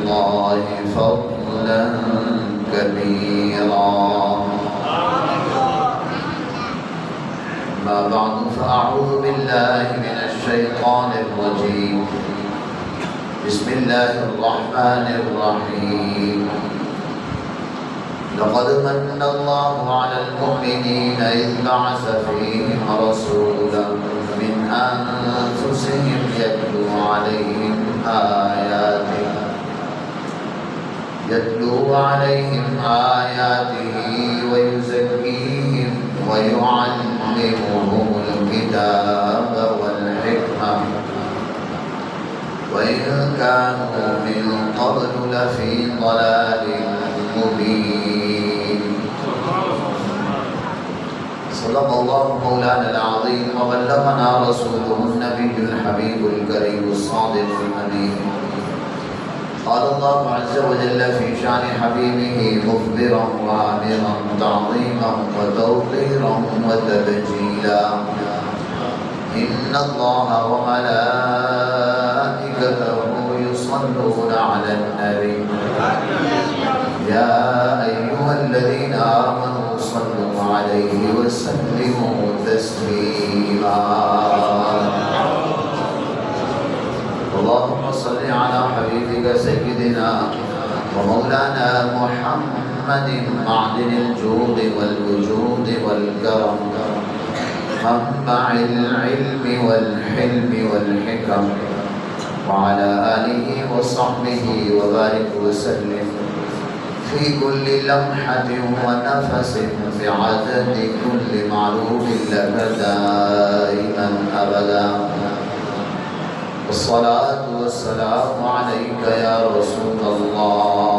الله فضلا كبيرا. أما بعد فأعوذ بالله من الشيطان الرجيم. بسم الله الرحمن الرحيم. لقد من الله على المؤمنين إذ بعث فيهم رسولا من أنفسهم يتلو عليهم آياته ويزكيهم ويعلمهم الكتاب والحكمة وإن كانوا من قبل لفي ضلال مبين. صدق الله مولانا العظيم وبلغنا رسوله النبي الحبيب الكريم الصادق الأمين. قال الله عز وجل في شأن حبيبه مخبرا وآمرا تعظيما وتوقيرا وتبجيلا. إن الله وملائكته يصلون على النبي يا أيها الذين آمنوا صلوا عليه وسلموا تسليما. اللهم صل على حبيبك سيدنا ومولانا محمد معدن الجود والوجود والكرم منبع العلم والحلم والحكم وعلى آله وصحبه وبارك وسلم في كل لمحة ونفس بعدد كل معروف لك دائما أبدا. الصلاة والسلام عليك يا رسول الله.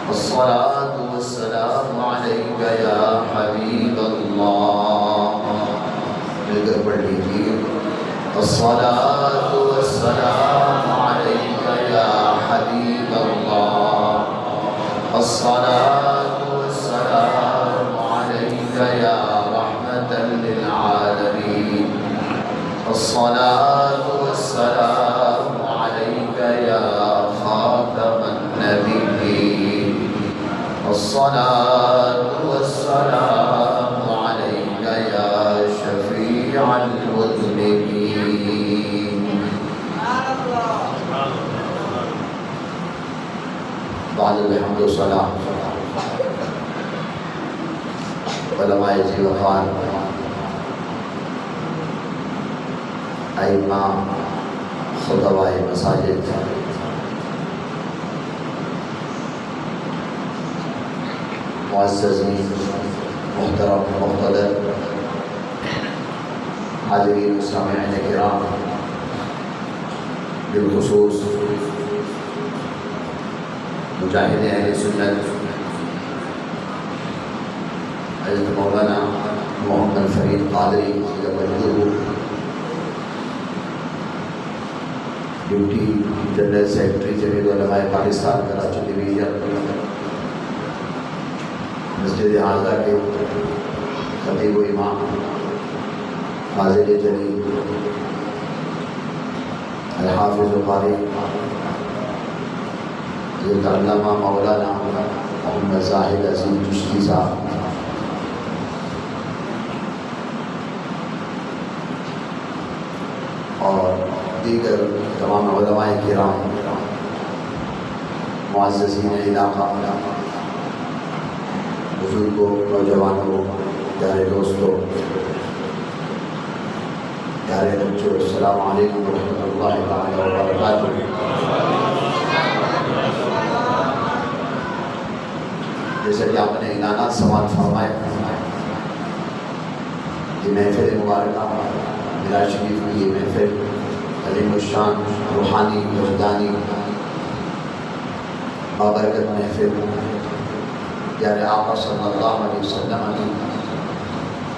الصلاة والسلام عليك يا حبيب الله. مل کر پڑھ لیجیے. الصلاة والسلام عليك يا حبيب الله. الصلاة والسلام عليك يا رحمة للعالمين. الصلاة والسلام عليك يا خاتم النبيين. الصلاة والسلام عليك يا شفيع المذنبين. بعد الحمد والصلاة علماء جی وفان ائمہ خطباء مساجد معززین محترم محترم حاضرین سامعین کرام، بالخصوص مجاہد اہل سنت حضرت مولانا Muhammad Farid Qadri duty general secretary جمیع علماء پاکستان کراچی ڈویژن، مسجد اعظم کے خطیب و امام حاضر جلیل الحافظ القاری حضرت علامہ مولانا محمد زاہد عظیم چشتی صاحب، اور دیگر تمام علماء کرام، معززین علاقہ، بزرگوں، نوجوانوں، پیارے دوستوں، پیارے بچوں، السلام علیکم ورحمۃ اللہ تعالی وبرکاتہ۔ جیسا کہ آپ نے اعلانات سماعت فرمائے، یہ محفل مبارکہ میراج شریف کی یہ محفل عظیم الشان روحانی وجدانی بابرکت محفل پیارے آقا صلی اللہ علیہ وسلم کی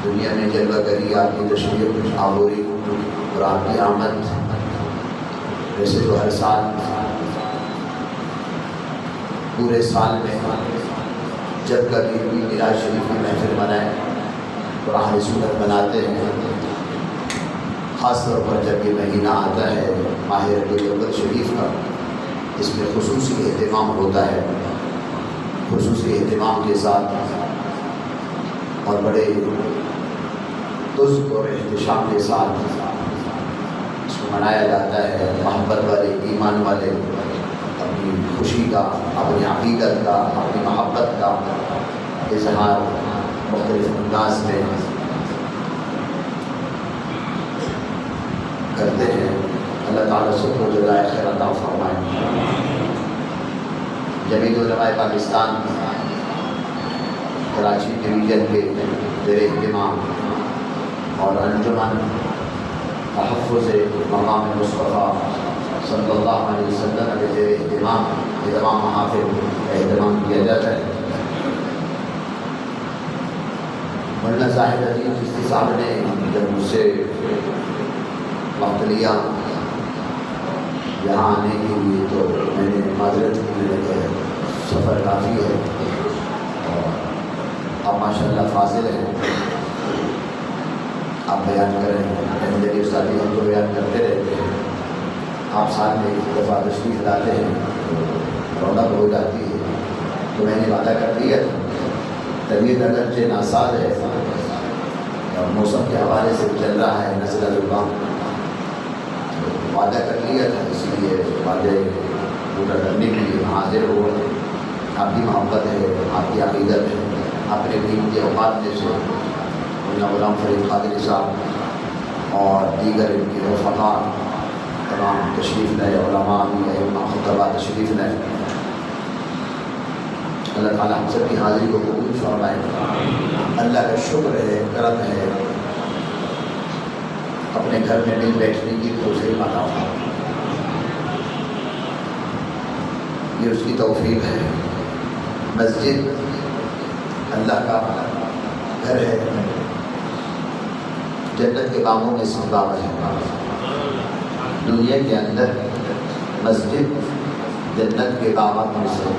دنیا میں جلوہ گری، آپ کی تشریف آوری اور آپ کی آمد، ویسے تو ہر سال پورے سال میں جب کبھی بھی میراج شریف کی محفل منائیں اور اہل سنت مناتے ہیں، خاص طور پر جب یہ مہینہ آتا ہے ماہ ربیع الاول شریف کا، اس میں خصوصی اہتمام ہوتا ہے، خصوصی اہتمام کے ساتھ اور بڑے لطف اور احتشام کے ساتھ اس کو منایا جاتا ہے۔ محبت والے، ایمان والے اپنی خوشی کا، اپنی عقیدت کا، اپنی محبت کا اظہار مختلف انداز میں کرتے ہیں۔ اللہ تعالیٰ سب کو جزائے خیر عطا فرمائے۔ جمعیت علماء پاکستان کراچی ڈویژن کے زیر اہتمام اور انجمن تحفظ مقام مصطفیٰ صلی اللہ علیہ وسلم کے زیر اہتمام یہ تمام محافل کا اہتمام کیا جاتا ہے۔ مولانا زاہد علی چشتی صاحب نے جب مجھ سے وقت لیا یہاں آنے کے لیے تو میں نے معذرت کی، میں نے کہا سفر کافی ہے اور آپ ماشاء اللہ فاضل ہیں، آپ بیان کریں، میرے استادی ہم کو بیان کرتے رہتے ہیں، آپ سال میں ایک دفعہ تشریف لاتے ہیں رونق ہو جاتی ہے۔ تو میں نے وعدہ کر دیا تھا، طبیعت اگرچہ ناساز ہے اور موسم کے حوالے سے چل رہا ہے نزلہ زکام، وعدہ کر لیا تھا، اس لیے وعدے پورا کرنے کے لیے حاضر ہو۔ آپ کی محبت ہے، آپ کی عقیدت ہے، اپنے دین کے اوقات میں سے مولانا غلام فرید قادری صاحب اور دیگر ان کے رفقا تمام تشریف لائے، علماء بھی ائمہ خطبہ تشریف لائے۔ اللہ تعالیٰ ہم سب کی حاضری کو قبول فرمائے۔ اللہ کا شکر ہے، کرم ہے، اپنے گھر میں مل بیٹھنے کی توفیق عطا فرمائے، یہ اس کی توفیق ہے۔ مسجد اللہ کا گھر ہے، جنت کے باغوں میں سے باغ ہے۔ دنیا کے اندر مسجد جنت کے باغات میں سے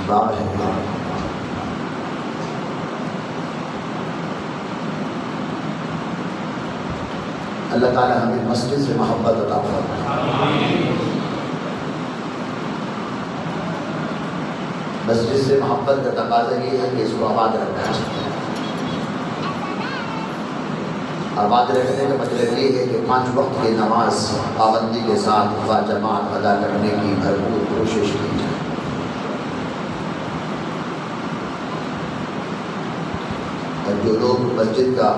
باغ ہے۔ اللہ تعالیٰ ہمیں مسجد سے محبت عطا فرمائے۔ مسجد سے محبت کا تقاضا یہ ہے کہ اس کو آباد رکھنا چاہیے۔ آباد رکھنے کا مطلب یہ ہے کہ 5 وقت کی نماز پابندی کے ساتھ باجماعت ادا کرنے کی بھرپور کوشش کی جائے۔ اور جو لوگ مسجد کا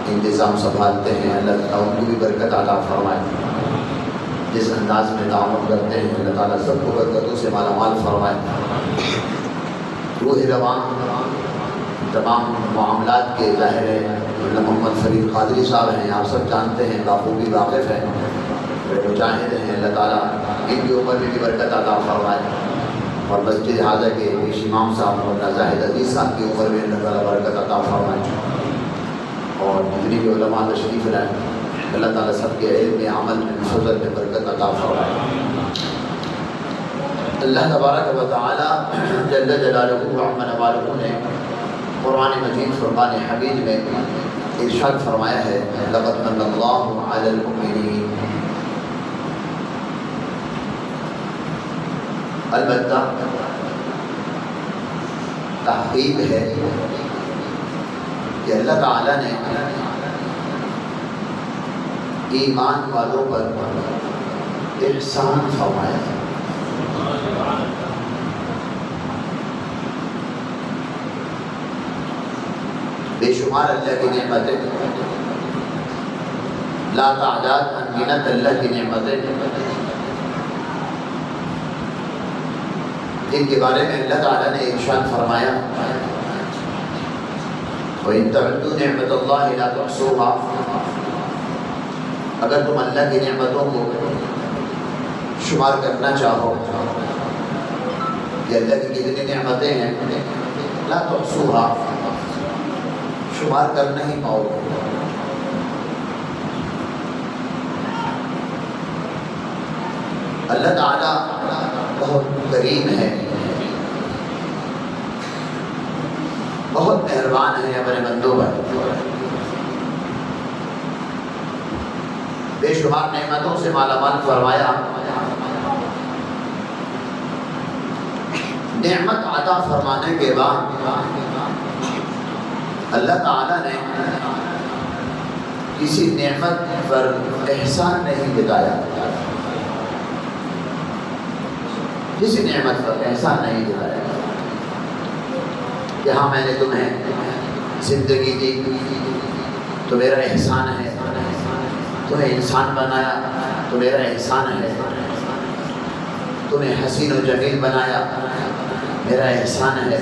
انتظام سنبھالتے ہیں اللہ تعالیٰ ان کو بھی برکت عطا فرمائے۔ جس انداز میں تعاون کرتے ہیں اللہ تعالیٰ سب کو برکتوں سے مالا مال فرمائے۔ روح رواں تمام معاملات کے ظاہر ہے مولانا محمد فرید قادری صاحب ہیں، آپ سب جانتے ہیں، بخوبی واقف ہیں، مجاہد ہیں۔ اللہ تعالیٰ ان کی عمر میں بھی برکت عطا فرمائے اور مسجد حاضہ کے پیش امام صاحب مولانا زاہد عزیز صاحب کی عمر میں اللہ تعالیٰ برکت عطا فرمائے اور جتنی بھی علماء تشریف لائیں اللہ تعالیٰ سب کے علم میں، عمل میں، فضل میں برکت عطا فرمائے۔ اللہ تبارک و تعالی جل جلالہ و عظم نوالہ نے قرآن مجید فرقان حمید میں ارشاد فرمایا ہے لقد من اللہ علی المؤمنین۔ البتہ تحقیق ہے کہ اللہ تعالی نے ایمان والوں پر احسان فرمایا ہے۔ بے شمار اللہ کی نعمتیں، لا تعداد انگنت اللہ کی نعمتیں جن کے بارے میں اللہ تعالیٰ نے ارشاد فرمایا وَإِن تَعُدُّوا نِعْمَتَ اللَّهِ لَا تُحْصُوهَا۔ اگر تم اللہ کی نعمتوں کو شمار کرنا چاہو کہ اللہ کی کتنی نعمتیں ہیں، لا تحصوها، شمار کر نہیں پاؤ گے۔ اللہ تعالیٰ بہت کریم ہے، بہت مہربان ہے اپنے بندوں پر، بے شمار نعمتوں سے مالا مال فرمایا نعمت عطا فرمانے کے بعد اللہ تعالیٰ نے کسی نعمت پر احسان نہیں جتایا، کسی نعمت پر احسان نہیں جتایا کہ ہاں میں نے تمہیں زندگی دی تو میرا احسان ہے، تمہیں انسان بنایا تو میرا احسان ہے، تمہیں حسین و جمیل بنایا میرا احسان ہے،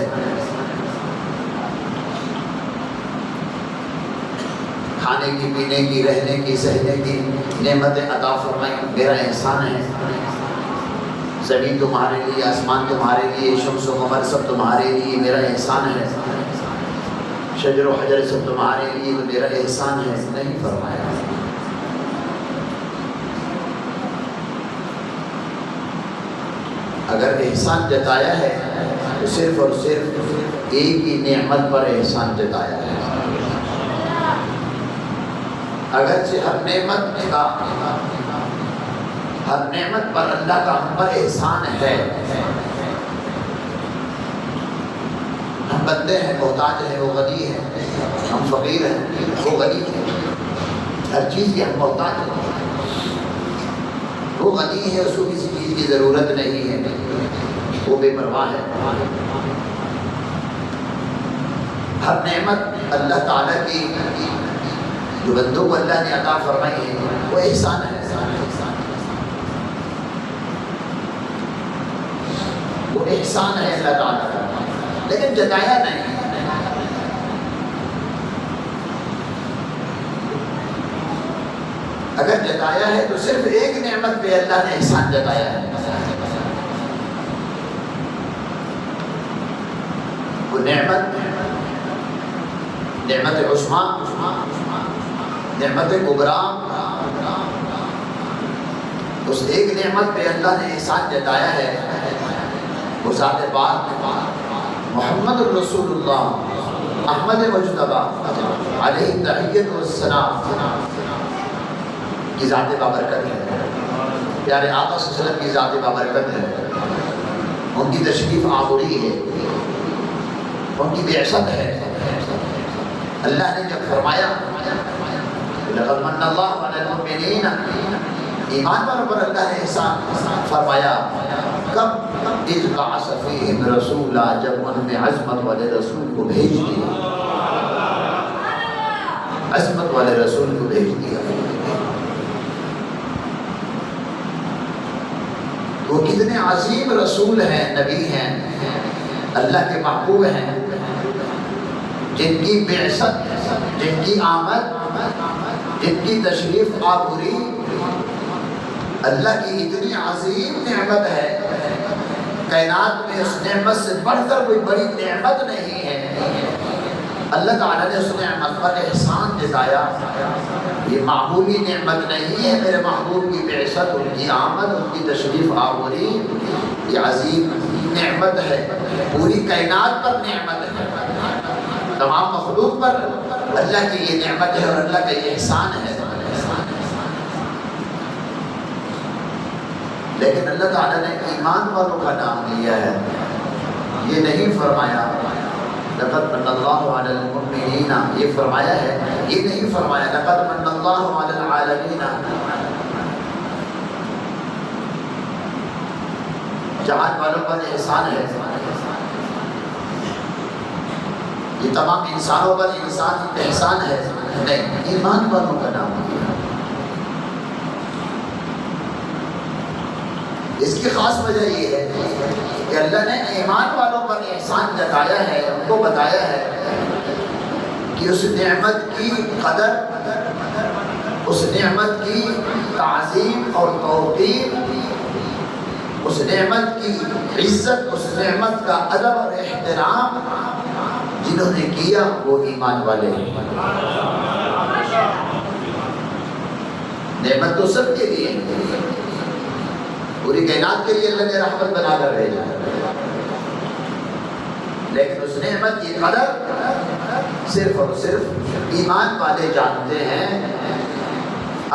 کھانے کی، پینے کی، رہنے کی، سہنے کی نعمتیں عطا فرمائی میرا احسان ہے، زمین تمہارے لیے، آسمان تمہارے لیے، شمس و قمر سب تمہارے لیے میرا احسان ہے، شجر و حجر سب تمہارے لیے تو میرا احسان ہے، نہیں فرمایا۔ اگر احسان جتایا ہے تو صرف اور صرف ایک ہی نعمت پر احسان جتایا ہے۔ اگرچہ ہر نعمت پر اللہ کا ہم پر احسان ہے، ہم بندے ہیں، محتاج ہیں، وہ غنی ہے، ہم فقیر ہیں، وہ غنی ہے، ہر چیز کی ہم محتاج ہیں، وہ غنی ہے، اس کو کسی چیز کی ضرورت نہیں ہے، وہ بے پرواہ ہے۔ ہر نعمت اللہ تعالیٰ کی جو بندوں کو اللہ نے عطا فرمائی ہے وہ احسان ہے، وہ احسان ہے اللہ تعالیٰ کا، لیکن جتایا نہیں۔ اگر جتایا ہے تو صرف ایک نعمت پہ اللہ نے احسان جتایا ہے، وہ نعمت عظمیٰ، نعمت کبریٰ، اس ایک نعمت پہ اللہ نے احسان جتایا ہے، وہ ذات پاک محمد الرسول اللہ احمد مجتبیٰ علیہ تحیت والثناء کی ذات بابرکت ہے، پیارے آقا صلی اللہ علیہ وسلم کی ذات بابرکت ہے، ان کی تشریف آوری ہے، ان کی بعثت ہے۔ اللہ نے جب فرمایا لقد من اللہ علی المؤمنین، ایمان والوں پر اللہ نے احسان فرمایا، کب اذ بعث فیہم رسولا، جب ان میں عظمت والے رسول کو بھیج دیا، عظمت والے رسول کو بھیج دیا۔ وہ کتنے عظیم رسول ہیں، نبی ہیں، اللہ کے محبوب ہیں، جن کی بعثت، جن کی آمد، جن کی تشریف آوری اللہ کی اتنی عظیم نعمت ہے، کائنات میں اس نعمت سے بڑھ کر کوئی بڑی نعمت نہیں ہے۔ اللہ تعالیٰ نے اس نعمت پر احسان جتایا، یہ معمولی نعمت نہیں ہے، میرے محبوب کی بعثت، ان کی آمد، ان کی تشریف آوری، یہ عظیم نعمت ہے، پوری کائنات پر نعمت ہے، تمام مخلوق پر اللہ کی یہ نعمت ہے اور اللہ کا یہ احسان ہے۔ لیکن اللہ تعالیٰ نے ایمان والوں کا نام لیا ہے، یہ نہیں فرمایا لقد من اللہ علی المؤمنین، یہ فرمایا ہے، یہ نہیں فرمایا لقد من اللہ علی العالمین۔ جہان والوں پر احسان ہے، یہ تمام انسانوں پر احسان ہے، نہیں، ایمان والوں کا نام لیا۔ اس کی خاص وجہ یہ ہے کہ اللہ نے ایمان والوں پر احسان جتایا ہے، ان کو بتایا ہے کہ اس نعمت کی قدر، اس نعمت کی تعظیم اور توقیر، اس نعمت کی عزت، اس نعمت کا ادب اور احترام جنہوں نے کیا وہ ایمان والے ہیں۔ نعمت تو سب کے لیے، پوری کائنات کے لیے اللہ نے رحمت بنا کر بھیجا، لیکن اس نعمت کی قدر صرف اور صرف ایمان والے جانتے ہیں۔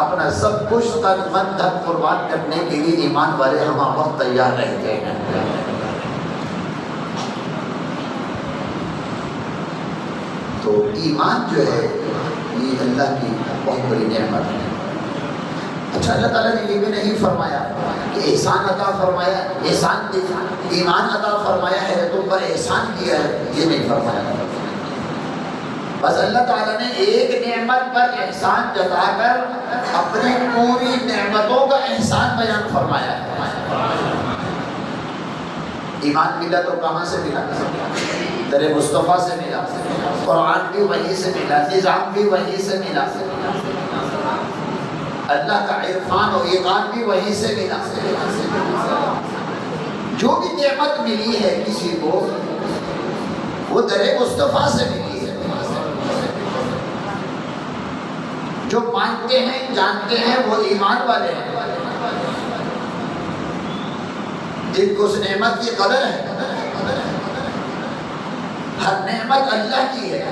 اپنا سب کچھ تن من دھن قربان کرنے کے لیے ایمان والے ہم وقت تیار رہتے ہیں۔ تو ایمان جو ہے یہ اللہ کی بہت بڑی نعمت ہے۔ اچھا، اللہ تعالیٰ نے یہ بھی نہیں فرمایا کہ احسان عطا فرمایا، احسان ایمان عطا فرمایا ہے تم پر احسان کیا ہے، یہ نہیں فرمایا۔ بس اللہ تعالیٰ نے ایک نعمت پر احسان جتا کر اپنی پوری نعمتوں کا احسان بیان فرمایا ہے۔ ایمان ملا تو کہاں سے ملا؟ در مصطفیٰ سے ملا، قرآن بھی وہی سے ملا، نظام بھی وہی سے ملا، اللہ کا عرفان و ایقان بھی وہی سے ملا۔ جو بھی نعمت ملی ہے کسی کو وہ در مصطفیٰ سے ملی ہے۔ جو مانتے ہیں جانتے ہیں وہ ایمان والے ہیں، جن کو اس نعمت کی قدر ہے۔ ہر نعمت اللہ کی ہے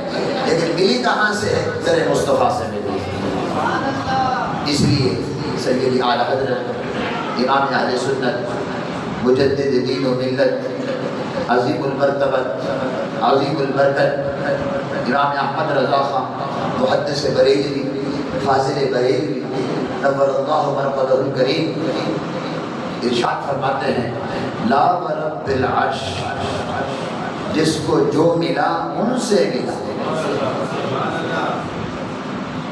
لیکن ملی کہاں سے ہے؟ در مصطفیٰ سے ملی ہے۔ اس لیے سیدی اعلیٰ حضرت امام اہل سنت مجدد دین و ملت عظیم المرتبت عظیم البرکت امام احمد رضا خان محدث بریلوی فاضل بریلوی نور اللہ مرقدہ الکریم ارشاد فرماتے ہیں، لا ورب العرش، جس کو جو ملا ان سے ملا،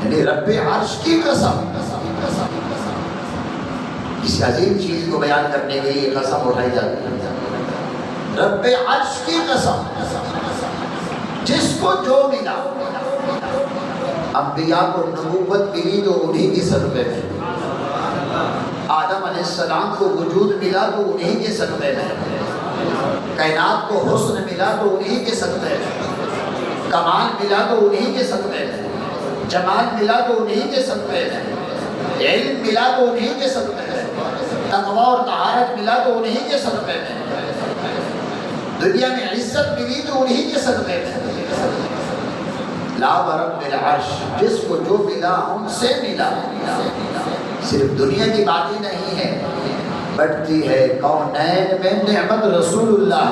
یعنی رب عرش کی قسم۔ کسی عظیم چیز کو بیان کرنے کے لیے قسم اٹھائی جاتی ہے، رب عرش کی قسم، جس کو جو ملا۔ انبیاء کو نبوت ملی تو انہی کی صدقے میں، آدم علیہ السلام کو وجود ملا تو انہی کے صدقے میں، کائنات کو حسن ملا تو انہی کے صدقے میں، کمال ملا تو انہی کے صدقے میں، جمال ملا تو انہی کے صدقے میں، علم ملا تو انہی کے صدقے میں، تقوی اور طہارت ملا تو انہی کے صدقے میں، دنیا میں عزت ملی تو انہی کے صدقے میں۔ لا ورب العرش، جس کو جو ملا ان سے ملا۔ صرف دنیا کی بات ہی نہیں ہے، بڑھتی ہے کونین میں نعمت رسول اللہ۔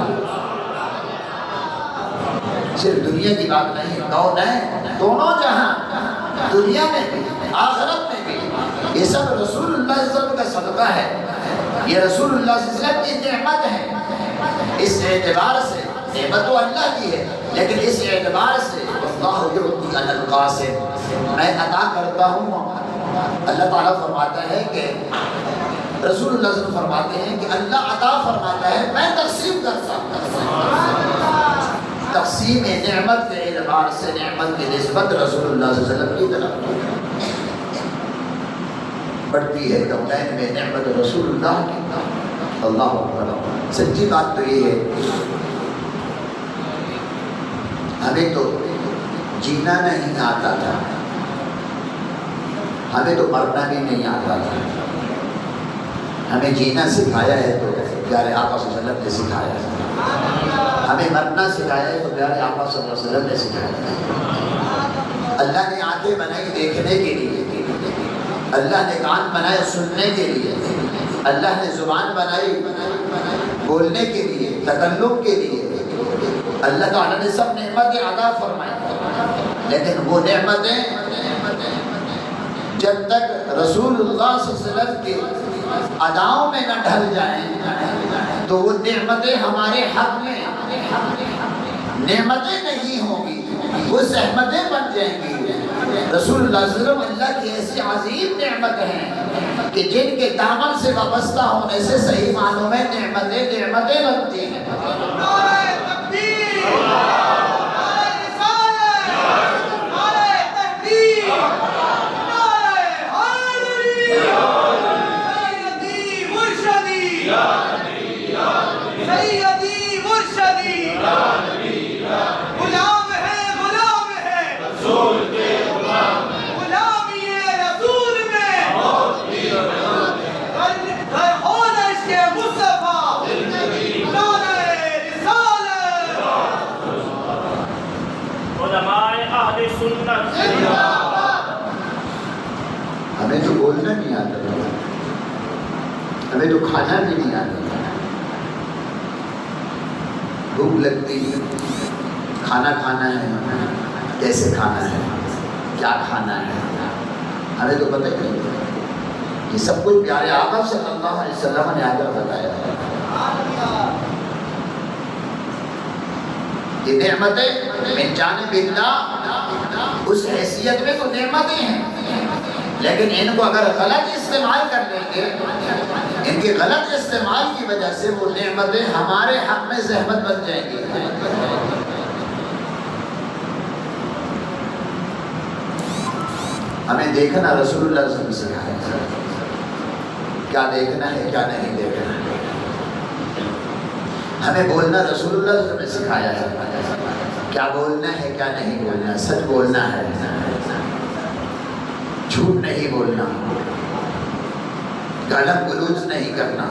صرف دنیا کی بات نہیں، کونین دونوں جہاں، دنیا میں بھی آخرت میں بھی، یہ سب رسول اللہ صلی اللہ علیہ وسلم کا صدقہ ہے، یہ رسول اللہ صلی اللہ علیہ وسلم کی نعمت ہے۔ اس اعتبار سے نعمت تو اللہ کی ہے، لیکن اس اعتبار سے اللہ یعطی علی القاسم، میں عطا کرتا ہوں۔ اللہ تعالیٰ فرماتا ہے کہ رسول اللہ صلی اللہ علیہ وسلم فرماتے ہیں کہ اللہ عطا فرماتا ہے، میں تقسیم کرتا ہوں۔ تقسیم نعمت کے اعتبار سے نعمت کی نسبت رسول اللہ صلی اللہ علیہ وسلم کی طرف بڑھتی ہے کونین میں نعمت رسول اللہ کی۔ اللہ اکبر۔ سچی بات تو یہ ہے، ہمیں تو جینا نہیں آتا تھا، ہمیں تو مرنا بھی نہیں آتا تھا۔ ہمیں جینا سکھایا ہے تو پیارے آقا صلی اللہ علیہ وسلم نے سکھایا ہے، ہمیں مرنا سکھایا ہے تو پیارے آقا صلی اللہ علیہ وسلم نے سکھایا ہے۔ اللہ نے آنکھیں بنائی دیکھنے کے لیے، اللہ نے کان بنائے سننے کے لیے، اللہ نے زبان بنائی بولنے کے لیے، تکلم کے لیے۔ اللہ تعالیٰ نے سب نعمتیں عطا فرمائی، لیکن وہ نعمتیں جب تک رسول اللہ صلی اللہ علیہ وسلم کے اداؤں میں نہ ڈھل جائیں تو وہ نعمتیں ہمارے حق میں نعمتیں نہیں ہوں گی، وہ زحمتیں بن جائیں گی۔ رسول اللہ صلی اللہ علیہ وسلم اللہ کی ایسی عظیم نعمت ہیں کہ جن کے دامن سے وابستہ ہونے سے صحیح معنوں میں نعمتیں بنتی ہیں۔ ہمیں تو بولنا نہیں آتا، ہمیں تو کھانا بھی نہیں آتا، بھوک لگتی ہے، کھانا کھانا ہے، کیسے کھانا ہے، کیا کھانا ہے، ہمیں تو پتہ ہی نہیں۔ یہ سب کچھ پیارے آقا صلی اللہ علیہ وسلم نے آ کر بتایا ہے۔ یہ نعمتیں من جانب اللہ، اس حیثیت میں تو نعمتیں ہیں، لیکن ان کو اگر غلط استعمال کر لیں گے، ان کے غلط استعمال کی وجہ سے وہ نعمتیں ہمارے حق میں زحمت بن جائیں گی۔ ہمیں دیکھنا رسول اللہ صلی اللہ علیہ وسلم سے سکھایا، کیا دیکھنا ہے کیا نہیں دیکھنا ہے۔ ہمیں بولنا رسول اللہ صلی اللہ علیہ وسلم نے سکھایا ہے، کیا بولنا ہے کیا نہیں بولنا ہے۔ سچ بولنا ہے، جھوٹ نہیں بولنا، گالی گلوچ نہیں کرنا۔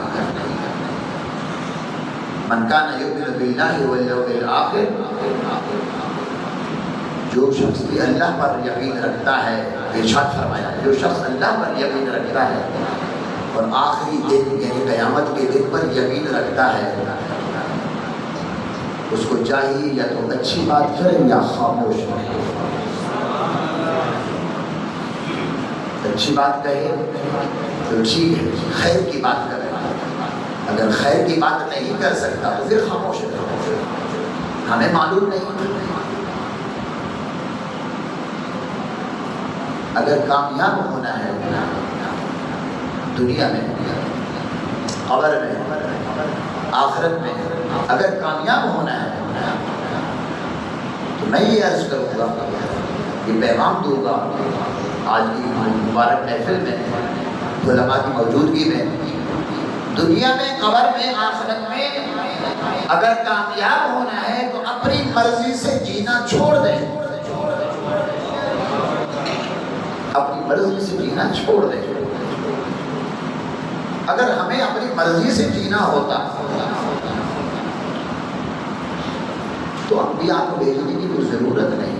من کان یؤمن باللہ والیوم الآخر، جو شخص بھی اللہ پر یقین رکھتا ہے، ارشاد فرمایا جو شخص اللہ پر یقین رکھتا ہے اور آخری دن یعنی قیامت کے دن پر یقین رکھتا ہے، اس کو چاہیے یا تو اچھی بات کرے یا خاموش رہے۔ اچھی بات کہے تو ٹھیک ہے، خیر کی بات کرے، اگر خیر کی بات نہیں کر سکتا تو پھر خاموش رہے۔ ہمیں معلوم نہیں، اگر کامیاب ہونا ہے دنیا میں، قبر میں، آخرت میں، اگر کامیاب ہونا ہے تو میں یہ عرض کروں گا، یہ پیغام دوں گا آج کی مبارک محفل میں، علماء کی موجودگی میں، دنیا میں، قبر میں، آخرت میں اگر کامیاب ہونا ہے تو اپنی مرضی سے جینا چھوڑ دیں، اپنی مرضی سے جینا چھوڑ دیں۔ اگر ہمیں اپنی مرضی سے جینا ہوتا تو انبیاء کو بھیجنے کی کوئی ضرورت نہیں۔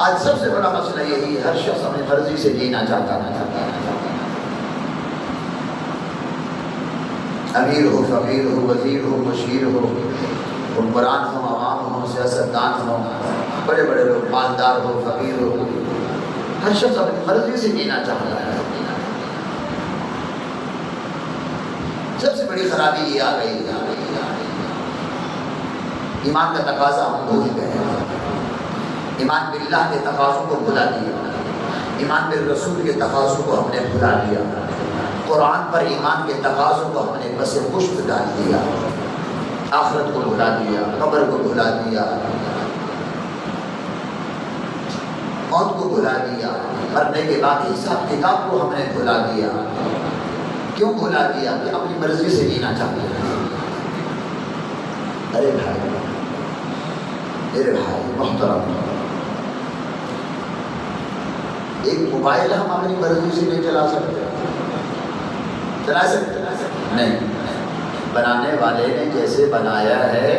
آج سب سے بڑا مسئلہ یہی ہے، ہر شخص اپنی مرضی سے جینا چاہتا ہے، امیر ہو، فقیر ہو، وزیر ہو، مشیر ہو، حکمران ہو، عوام ہو، سیاستدان ہو، بڑے بڑے لوگ، مالدار ہو، فقیر ہو، ہر شخص اپنی مرضی سے جینا چاہتا ہے۔ سب سے بڑی خرابی یہ آ گئی، ایمان کا تقاضا ہم بھول گئے، ایمان باللہ کے تقاضوں کو بھلا دیا، ایمان بالرسول کے تقاضوں کو ہم نے بھلا دیا، قرآن پر ایمان کے تقاضوں کو ہم نے بس پشت ڈال دیا، آخرت کو بھلا دیا، قبر کو بھلا دیا، موت کو بھلا دیا، مرنے کے بعد حساب کتاب کو ہم نے بھلا دیا۔ کیوں بھلا دیا؟ کہ اپنی مرضی سے جینا چاہتے ہیں۔ ارے بھائی، میرے بھائی محترم، ایک موبائل ہم اپنی مرضی سے نہیں چلا سکتے، چلا سکتے نہیں، بنانے والے نے جیسے بنایا ہے،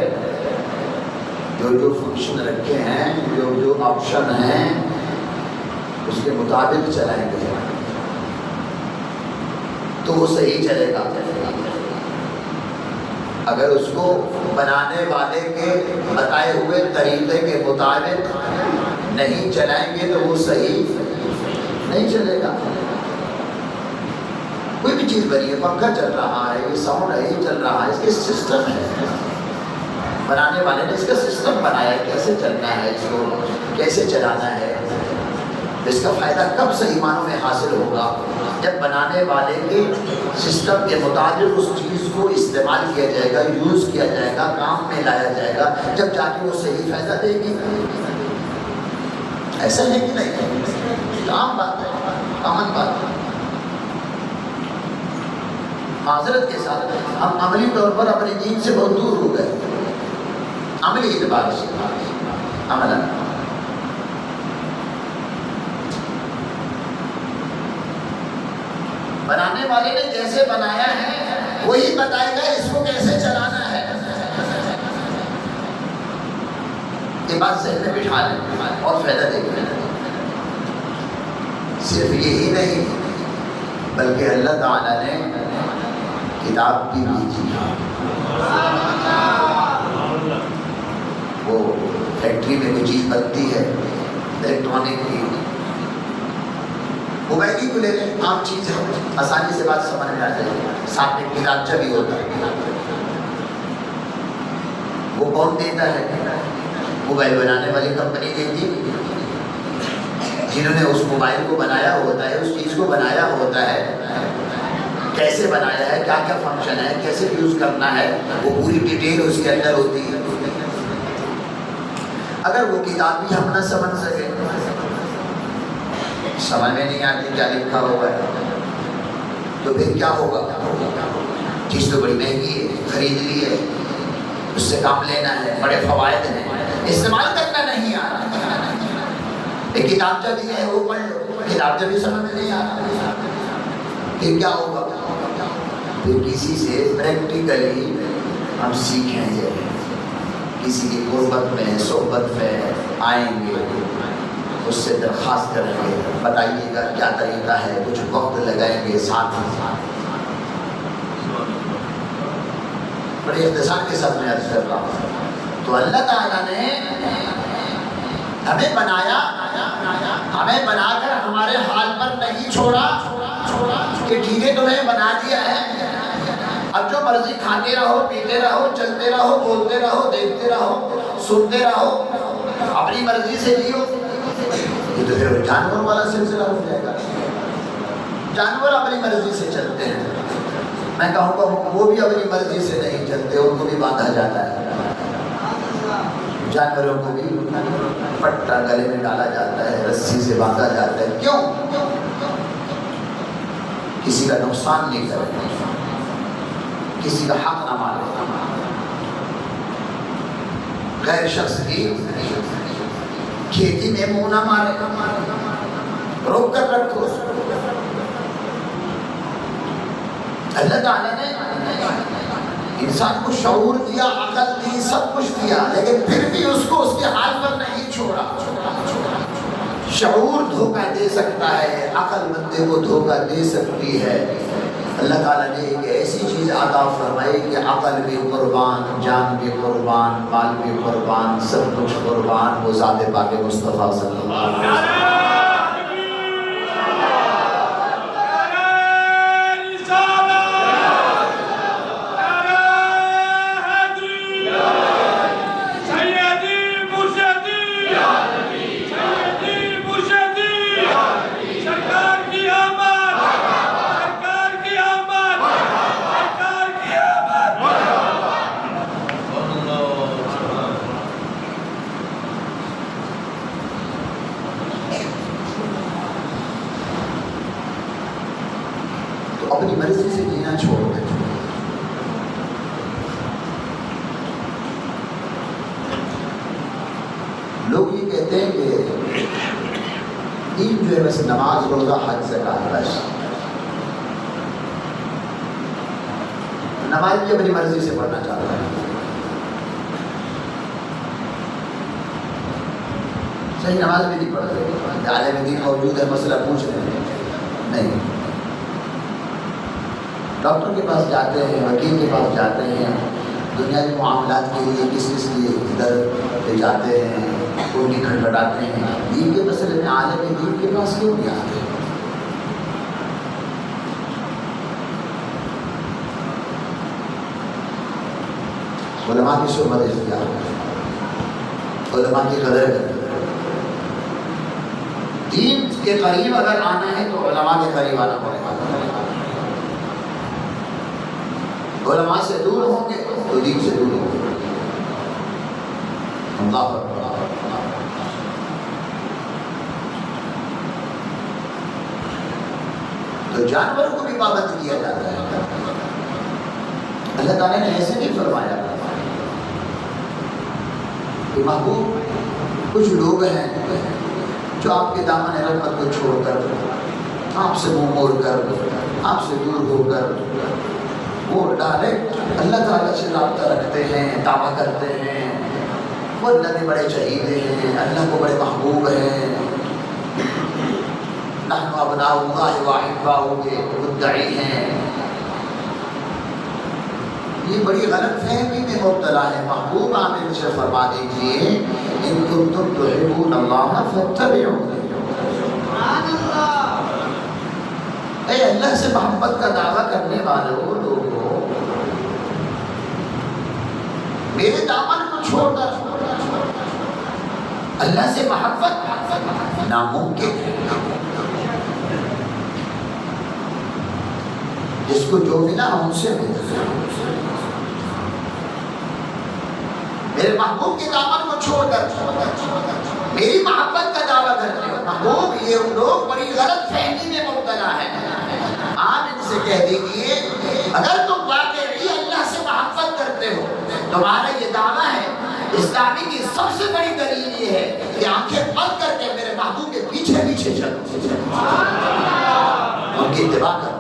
جو فنکشن رکھے ہیں، جو آپشن ہیں، اس کے مطابق چلائیں گے تو وہ صحیح چلے گا۔ اگر اس کو بنانے والے کے بتائے ہوئے طریقے کے مطابق نہیں چلائیں گے تو وہ صحیح نہیں چلے گا۔ کوئی بھی چیز بنی ہے، پنکھا چل رہا ہے، یہ ساؤنڈ ہے، یہ چل رہا ہے، اس کے سسٹم ہے، بنانے والے نے اس کا سسٹم بنایا ہے، کیسے چلنا ہے، اس کو کیسے چلانا ہے۔ اس کا فائدہ کب صحیح معنوں میں حاصل ہوگا؟ جب بنانے والے کے سسٹم کے مطابق اس چیز کو استعمال کیا جائے گا، یوز کیا جائے گا، کام میں لایا جائے گا، جب جا کے وہ صحیح فائدہ دے گی۔ ایسا ہے کہ نہیں؟ عام بات ہے، کامن بات ہے۔ معذرت کے ساتھ ہم عملی طور پر اپنی دین سے بہت دور ہو گئے، عملی اعتبار سے، عملاً۔ بنانے والے نے جیسے بنایا ہے وہی بتائے گا اس کو کیسے چلانا ہے۔ یہ بات ذہن میں بٹھا لیں اور فائدہ دے گا۔ صرف یہی نہیں بلکہ اللہ تعالیٰ نے کتاب بھی بھیجی ہے، وہ فیکٹری میں کوئی چیز بنتی ہے الیکٹرانک کی، موبائل ہی کو لے لیں، عام چیز ہے، آسانی سے بات سمجھ میں آ جائے گی، ساتھ میں کتابچہ بھی ہوتا ہے۔ وہ کون دیتا ہے؟ موبائل بنانے والی کمپنی دیتی ہے، جنہوں نے اس موبائل کو بنایا ہوتا ہے، اس چیز کو بنایا ہوتا ہے، کیسے بنایا ہے، کیا کیا فنکشن ہے، کیسے یوز کرنا ہے، وہ پوری ڈیٹیل اس کے اندر ہوتی ہے۔ اگر وہ کتاب بھی ہم نہ سمجھ سکے، سمجھ میں نہیں آتی کیا لکھا ہوا ہے، تو پھر کیا ہوگا؟ چیز تو بڑی مہنگی ہے، خرید لی ہے، اس سے کام لینا ہے، بڑے فوائد ہیں، استعمال کرنا نہیں آ رہا۔ ایک کتابچہ بھی ہے، وہ پڑھ لو، کتابچہ بھی سمجھ میں نہیں آ رہا، پھر کیا ہوگا؟ پھر کسی سے پریکٹیکلی ہم سیکھیں گے، کسی کی قربت میں، صحبت میں آئیں گے، اس سے درخواست کریں گے، بتائیے گا کیا طریقہ ہے، کچھ وقت لگائیں گے ساتھ ہی ساتھ۔ بڑے اختصار کے ساتھ میں عرض کر رہا ہوں۔ تو اللہ تعالیٰ نے ہمیں بنایا، ہمیں بنا کر ہمارے حال پر نہیں چھوڑا کہ ٹھیک ہے تمہیں بنا دیا ہے، اب جو مرضی کھاتے رہو، پیتے رہو، چلتے رہو، بولتے رہو، دیکھتے رہو، سنتے رہو، اپنی مرضی سے جیو۔ یہ تو پھر جانور والا سلسلہ ہو جائے گا، جانور اپنی مرضی سے چلتے ہیں، میں کہوں گا وہ بھی اپنی مرضی سے نہیں چلتے، ان کو بھی باندھا جاتا ہے، جانوروں کو بھی پٹا گلے میں ڈالا جاتا ہے، رسی سے باندھا جاتا ہے، کیوں؟ کسی کا نقصان نہیں کرے، کسی کا حق نہ مارے، غیر شخص کی کھیتی میں منہ نہ مارے، روک کر رکھو۔ اللہ تعالیٰ نے انسان کو شعور دیا، عقل دی، سب کچھ دیا، لیکن پھر بھی اس کو اس کے حال پر نہیں چھوڑا۔ شعور دھوکہ دے سکتا ہے، عقل بندے کو دھوکہ دے سکتی ہے۔ اللہ تعالیٰ نے ایک ایسی چیز عطا فرمائی کہ عقل بھی قربان، جان بھی قربان، مال بھی قربان، سب کچھ قربان، وہ ذات پاک مصطفیٰ صلی اللہ علیہ وسلم۔ اپنی مرضی سے جینا چھوڑ دیں۔ لوگ یہ کہتے ہیں کہ دین جو ہے بس نماز، روزہ، حج، زکات، بس۔ نماز بھی اپنی مرضی سے پڑھنا چاہتا ہے، صحیح نماز بھی نہیں پڑھ رہے، عالم دین موجود ہے، مسئلہ پوچھ رہے ہیں، نہیں۔ ڈاکٹر کے پاس جاتے ہیں، وکیل کے پاس جاتے ہیں، دنیا کے معاملات کے لیے کس لیے ادھر لے جاتے ہیں، ان کی کھٹکھٹاتے ہیں، دین کے مسئلے میں عالم دین کے پاس کیوں نہیں آتے؟ علماء کی صحبت اختیار کریں، علماء کی قدر کریں۔ دین کے قریب اگر آنا ہے تو علماء کے قریب آنا پڑے گا۔ علماء سے دور ہوں گے تو دین سے دور ہوں گے۔ اللہ تو جانوروں کو بھی پابند کیا جاتا ہے۔ اللہ تعالیٰ نے ایسے نہیں فرمایا کہ محبوب کچھ لوگ ہیں جو آپ کے دامن رحمت کو چھوڑ کر، آپ سے منہ موڑ کر، آپ سے دور ہو کر وہ ڈائریکٹ اللہ تعالیٰ سے رابطہ رکھتے ہیں، دعویٰ کرتے ہیں، وہ اللہ کے بڑے چہیدے ہیں، اللہ کو بڑے محبوب ہیں، نحن ابناء اللہ واحباؤہ کے مدعی ہیں۔ یہ بڑی غلط فہمی میں مبتلا ہے. محبوب آپ ان سے فرما دیجئے ان کنتم تحبون اللہ فاتبعونی. اے اللہ سے محبت کا دعویٰ کرنے والوں لوگوں، میرے دامن کو چھوڑ کر اللہ سے محبت ناممکن ہے. جس کو جو ملا ان سے ملا. میرے محبوب کے دامن کو چھوڑ کر میری محبت کا دعویٰ کرتے ہو. محبوب یہ لوگ بڑی غلط فہمی میں مبتلا ہے. آپ ان سے کہہ دیجیے اگر تم واقعی اللہ سے محبت کرتے ہو، تمہارا یہ دعویٰ ہے، اس دعوے کی سب سے بڑی دلیل یہ ہے کہ آنکھیں بند کر کے میرے محبوب کے پیچھے پیچھے چلو، ان کی اتباع کرو.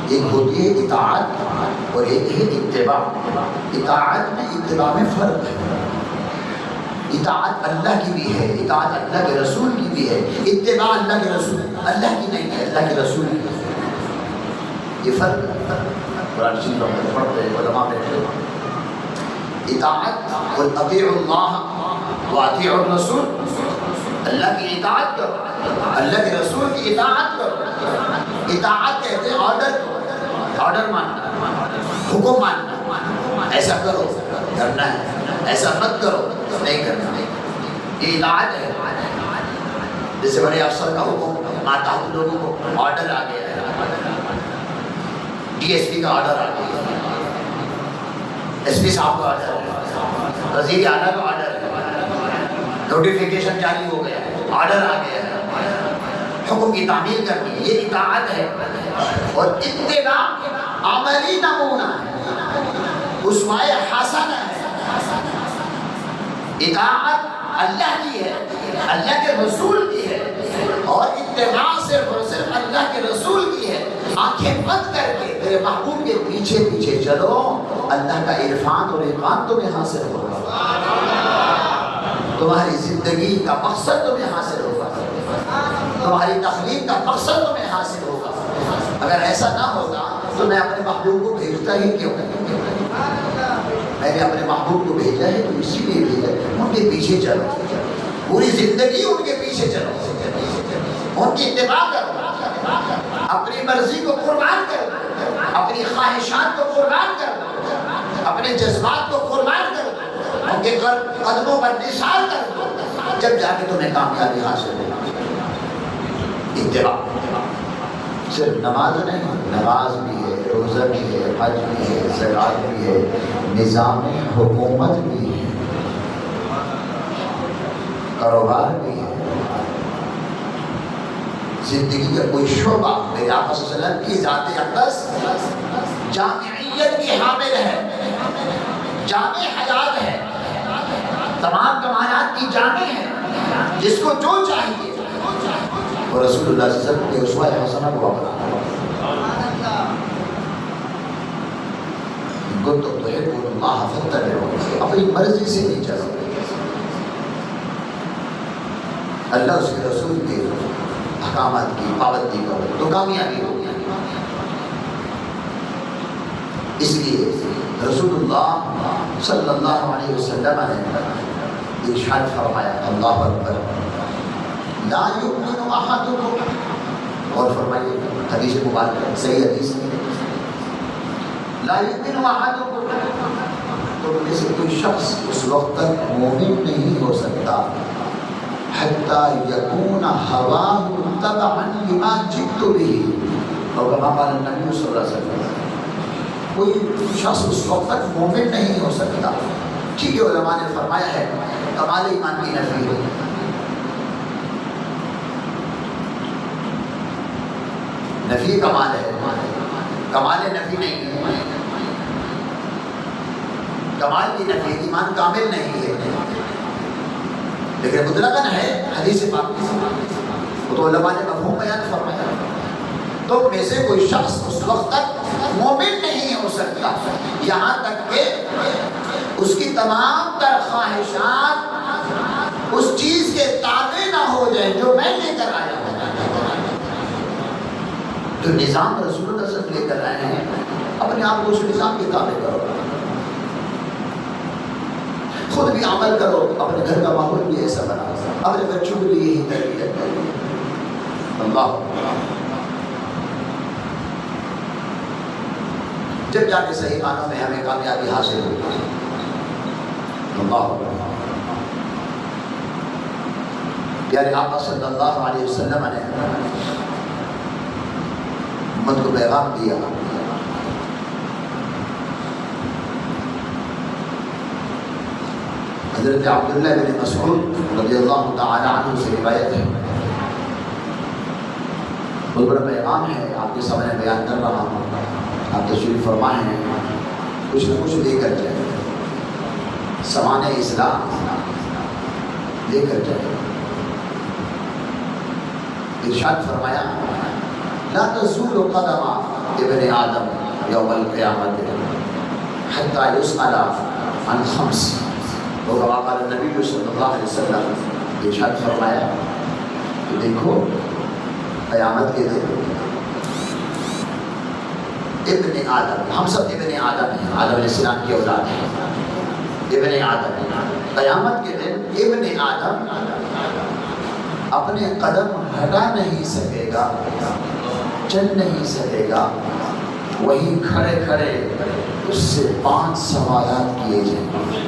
ایک ہوتی ہے اطاعت اور ایک ہے اتباع. اطاعت میں اتباع میں فرق ہے. اطاعت اللہ کی بھی ہے، اطاعت اللہ کے رسول کی بھی ہے. اتباع اللہ کے رسول اللہ کی نہیں ہے، اللہ کے رسول کی ہے. یہ فرق ہے. قرآن شریف میں پڑھتے ہیں علماء بیٹھے. اطاعت قل اطیعوا اللہ واطیعوا الرسول، اللہ کی اطاعت کرو، اللہ کے رسول کی اطاعت کرو. اطاعت کہتے ہیں آرڈر کو، آرڈر ماننا، حکم ماننا. ایسا کرو، کرنا ہے. ایسا مت کرو، نہیں کرنا. یہ اطاعت ہے. جیسے بڑے افسر کا حکم ماتحت لوگوں کو آرڈر آ گیا ہے، ڈی ایس پی کا آرڈر آ گیا ہے، ایس پی صاحب کا آرڈر ہے، وزیر اعلیٰ کا آرڈر ہے، نوٹیفیکیشن جاری ہو گیا ہے، آرڈر آ گیا ہے، حکم کی تعمیل کرنی ہے. یہ اطاعت ہے. اور اتباع عملی نمونہ ہے، اسوہ حسنہ ہے. اطاعت اللہ کی ہے، اللہ کے رسول کی ہے، اور اتباع صرف اور صرف اللہ کے رسول کی ہے. آنکھیں بند کر کے میرے محبوب کے پیچھے پیچھے چلو، اللہ کا عرفان اور ایقان تمہیں حاصل ہوگا. تمہاری زندگی کا مقصد تمہیں حاصل ہوگا، تمہاری تخلیق کا مقصد تمہیں حاصل ہوگا. اگر ایسا نہ ہوگا تو میں اپنے محبوب کو بھیجتا ہی کیوں؟ میں نے اپنے محبوب کو بھیجا ہے تو اسی لیے بھیجا ہے. ان کے پیچھے چلو، پوری زندگی ان کے پیچھے چلو، ان کی اتباع کرو، اپنی مرضی کو قربان کر دو، اپنی خواہشات کو قربان کر دو، اپنے جذبات کو قربان کر دو، ان کے قدموں پر نثار کر دو. جب جا کے تمہیں کامیابی حاصل ہوگی. اتباع صرف نماز نہیں، نماز بھی ہے، روزہ بھی ہے، حج بھی ہے، زکات بھی ہے، نظام حکومت بھی ہے، کاروبار بھی ہے. زندگی کا کوئی شعبہ میرے آقا صلی اللہ علیہ وسلم کی ذات اقدس جامعیت کی حامل ہے، جامع حیات ہے، تمام کمالات کی جامع ہے. جس کو جو چاہیے وہ رسول اللہ صلی اللہ علیہ وسلم کے اسوہ حسنہ کو اپنا. ان کو تو اللہ فاتبعونی، اپنی مرضی سے نہیں چلو، اللہ اس کے رسول کے احکامات کی پابندی کرو تو کامیابی ہوگی. اس لیے رسول اللہ صلی اللہ علیہ وسلم نے ارشاد فرمایا، اللہ اکبر، لا یؤمن احدکم، اور فرمائیے حدیث مبارک صحیح حدیث ہے، لا یؤمن احدکم، تو میں سے کوئی شخص اس وقت تک مومن نہیں ہو سکتا حتی یکون ہواہ تبعا لما جئت بہ، اور کما قال النبی صلی اللہ علیہ وسلم. کوئی شخص اس وقت تک مومن نہیں ہو سکتا. ٹھیک ہے، علماء نے فرمایا ہے کمال ایمان کی نفی ہے. نفی کمال ہے، کمال نفی نہیں ہے. کمال کی نفی، ایمان کامل نہیں ہے، لیکن مطلقاً ہے حدیث پاک. وہ تو علماء نے مفہوم بیان فرمایا. تو میں سے کوئی شخص اس وقت تک مومن نہیں ہو سکتا یہاں تک کہ اس کی تمام تر خواہشات اس چیز کے تابع نہ ہو جائیں جو میں لے کر آیا ہوں. تو نظام رسول اللہ صلی اللہ علیہ وسلم لے کر آئے ہیں، اپنے آپ کو اس نظام کے تابع کرو، خود بھی عمل کرو، اپنے گھر کا ماحول بھی ایسا بناؤ، اپنے بچوں کو بھی یہی تربیت کرو۔ اللہ جب جا کے صحیح معنوں میں ہمیں کامیابی حاصل ہوگی۔ اللہ پیارے آقا صلی اللہ علیہ وسلم نے امت کو پیغام دیا، حضرت عبداللہ بن مسعود رضی اللہ تعالی عنہ سے روایت ہے، بہت بڑا پیغام ہے، آپ کے سامنے بیان کر رہا ہوں، آپ تشریف فرما ہیں، کچھ نہ کچھ لے کر جائیں، سامان اسلام لے کر جائیں۔ ارشاد فرمایا لا تزول قدم ابن آدم یوم القیامت حتی یسأل عن خمس، وکما قال النبی صلی اللہ علیہ وسلم، ارشاد فرمایا کہ دیکھو قیامت کے دن ابن آدم، ہم سب ابن آدم ہیں، آدم علیہ السلام کی اولاد ہیں، ابن آدم، قیامت کے دن ابن آدم اپنے قدم ہٹا نہیں سکے گا، چل نہیں سکے گا، وہیں کھڑے کھڑے اس سے 5 سوالات کیے جائیں گے۔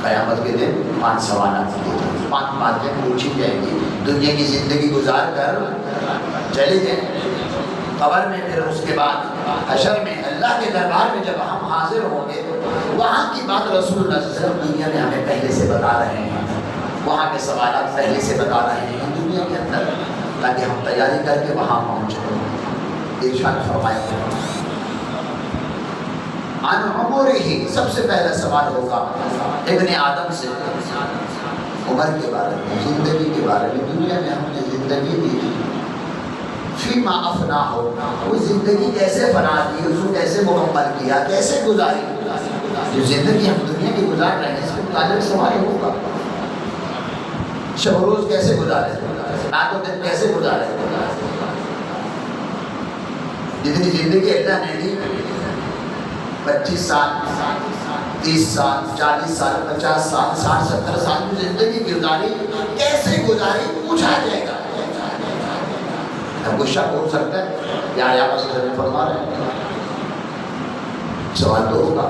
قیامت کے دن 5 سوالات کیے جائیں گے، 5 باتیں پوچھی جائیں گی، دنیا کی زندگی گزار کر چلے جائیں قبر میں، پھر اس کے بعد حشر میں اللہ کے دربار میں جب ہم حاضر ہوں گے، وہاں کی بات رسول اللہ صلی اللہ علیہ وسلم دنیا میں ہمیں پہلے سے بتا رہے ہیں، وہاں کے سوالات پہلے سے بتا رہے ہیں دنیا کے اندر، تاکہ ہم تیاری کر کے وہاں پہنچیں۔ ارشاد فرمایا عن عمرہ، سب سے پہلا سوال ہوگا ابن آدم سے عمر کے بارے میں، زندگی کے بارے میں، دنیا میں ہم نے زندگی دی فیما افنا ہو، وہ زندگی کیسے بنا دی، اس کو کیسے مکمل کیا، کیسے گزاری، جو زندگی ہم دنیا کی گزار رہے ہیں اس کے متعلق سوال ہوگا۔ شب و روز کیسے گزارے، رات و دن کیسے گزارے، جتنی زندگی اللہ نے دی 25 سال 30 سال 40 سال 50 سال 60 70 سال کی زندگی گزاری، کیسے گزاری پوچھا جائے گا۔ ہم کو شک ہو سکتا ہے یار آپس میں فرما رہے ہیں، سوال تو ہوگا،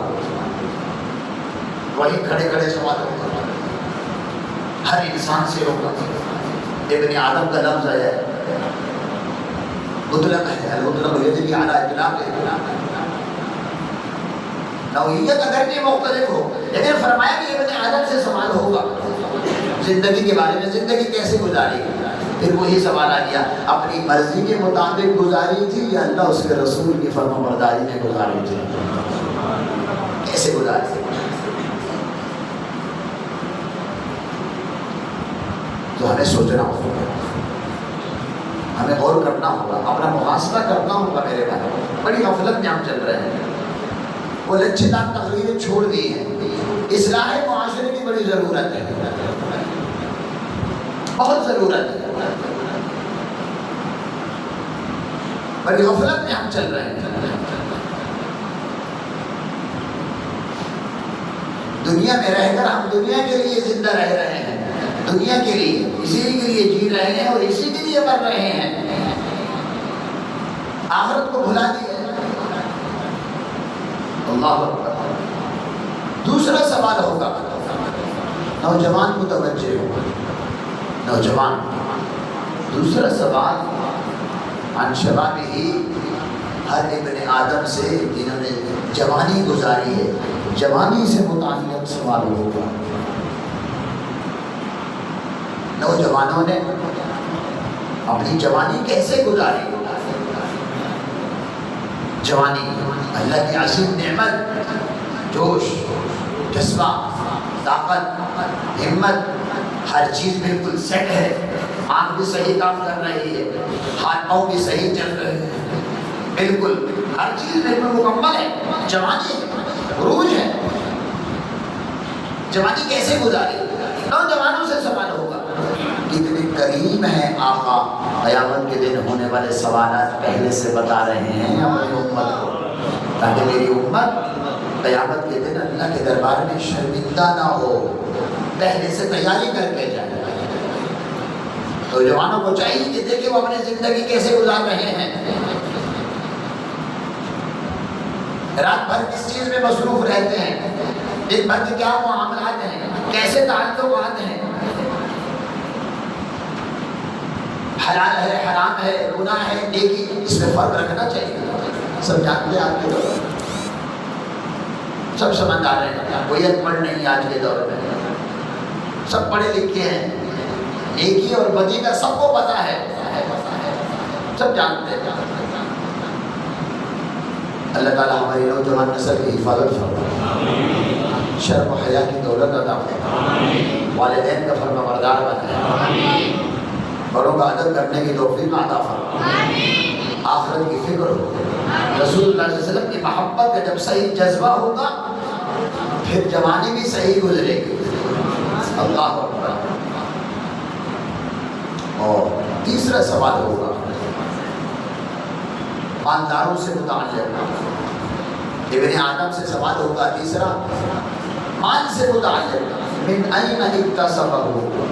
وہی کھڑے کھڑے سوال ہوگا، ہر انسان سے ہوگا۔ ابن آدم کا لفظ ہے مطلق ہے، المطلق یدل علی اطلاق ہے، نوعیت اگر بھی مختلف ہو، لیکن فرمایا کہ ابن آدم سے سوال ہوگا زندگی کے بارے میں، زندگی کیسے گزاری۔ پھر وہی سوال آ گیا، اپنی مرضی کے مطابق گزاری تھی یا اللہ اس کے رسول کی فرما برداری میں گزاری تھی، کیسے گزاری تھی۔ تو ہمیں سوچنا ہوگا، ہمیں غور کرنا ہوگا، اپنا محاسبہ کرنا ہوگا۔ میرے بھائی بڑی غفلت میں ہم چل رہے ہیں، وہ لچھے دار تقریریں چھوڑ دی ہیں، اصلاح معاشرے کی بڑی ضرورت ہے، بہت ضرورت ہے، بڑی غفلت میں ہم چل رہے ہیں۔ دنیا میں رہ کر ہم دنیا کے لیے زندہ رہ رہے ہیں، دنیا کے لیے، اسی کے لیے جی رہے ہیں اور اسی کے لیے مر رہے ہیں، آخرت کو بھلا دیا ہے۔ اللہ اکبر۔ دوسرا سوال ہوگا، نوجوان کو توجہ ہو، نوجوان، دوسرا سوال عن شبابہ، ہر ابن آدم سے جنہوں نے جوانی گزاری ہے، جوانی سے متعلق سوال ہوگا۔ نوجوانوں نے اپنی جوانی کیسے گزاری، جوانی اللہ کی عظیم نعمت، جوش، جذبہ، طاقت، ہمت، ہر چیز بالکل سیٹ ہے، آنکھ بھی صحیح کام کر رہی ہے، ہاتھ پاؤں بھی صحیح چل رہے ہیں، بالکل ہر چیز بالکل مکمل ہے، جوانی عروج ہے۔ جوانی کیسے گزاری، نوجوانوں سے سوال ہوگا، کتنی کریم ہیں آقا، قیامت کے دن ہونے والے سوالات پہلے سے بتا رہے ہیں اپنی امت کو، تاکہ میری امت قیامت کے دن اللہ کے دربار میں شرمندہ نہ ہو، پہلے سے تیاری کر کے جائے۔ تو جوانوں کو چاہیے کہ دیکھیں وہ اپنی زندگی کیسے گزار رہے ہیں، رات بھر کس چیز میں مصروف رہتے ہیں، دن بھر کے کیا معاملات ہیں، کیسے تعلقات ہیں، حلال ہے حرام ہے گناہ ہے نیکی، اس میں فرق رکھنا چاہیے۔ سب جانتے ہیں آج کے دور میں، سب سمجھدار ہیں، کوئی ان پڑھ نہیں آج کے دور میں، سب پڑھے لکھے ہیں، نیکی اور بدی کا سب کو پتہ ہے، سب جانتے ہیں۔ اللہ تعالیٰ ہماری نوجوان نسل کی حفاظت فرمائے، شرم و حیا کی دولت عطا فرمائے، والدین کا فرما بردار بنائے، بڑوں کا ادب کرنے کی توفیق عطا فرمائے، آخرت کی فکر ہو، رسول اللہ صلی اللہ علیہ وسلم کی محبت کا جب صحیح جذبہ ہوگا پھر جوانی بھی صحیح گزرے گی۔ اللہ اکبر۔ اور تیسرا سوال ہوگا مالداروں سے متعلق، ابن آدم سے سوال ہوگا تیسرا مال سے متعلق، من این اکتسبہ،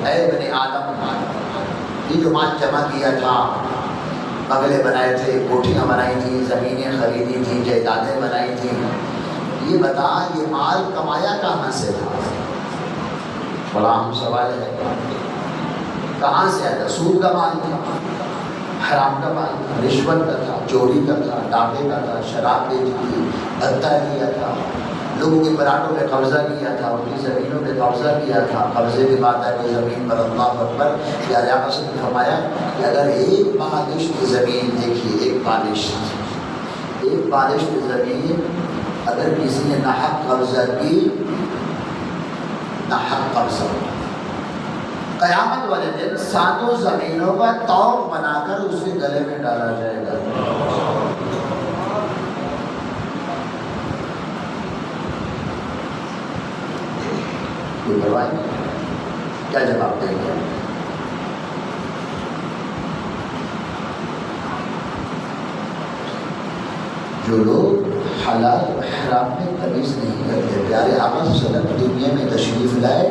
اے ابن آدم یہ جو مال جمع کیا تھا، بنگلے بنائے تھے، کوٹھیاں بنائی تھیں، زمینیں خریدی تھیں، جائیدادیں بنائی تھیں، یہ بتا یہ مال کمایا کہاں سے تھا؟ بڑا اہم سوال ہے، کہاں سے آیا؟ سود کا مال تھا، حرام کا مال تھا، رشوت کا تھا، چوری کا تھا، ڈاکے کا تھا، شراب بیچی تھی، دھتا کیا تھا، لوگوں کے پلاٹوں پہ قبضہ کیا تھا، ان کی زمینوں پہ قبضہ کیا تھا۔ قبضے کی بات ہے کوئی زمین پر، اللہ اکبر، پیارے آقا سے فرمایا کہ اگر ایک بالش کی زمین، دیکھیے ایک بالش کی زمین اگر کسی نے ناحق قبضہ کی، ناحق قبضہ، قیامت والے دن ساتوں زمینوں کا توق بنا کر اس کے گلے میں ڈالا جائے گا۔ کوئی پرواہ نہیں، کیا جواب دیں گے؟ جو لوگ حلال و حرام میں تمیز نہیں کرتے، پیارے آقا صلی اللہ علیہ وسلم دنیا میں تشریف لائے،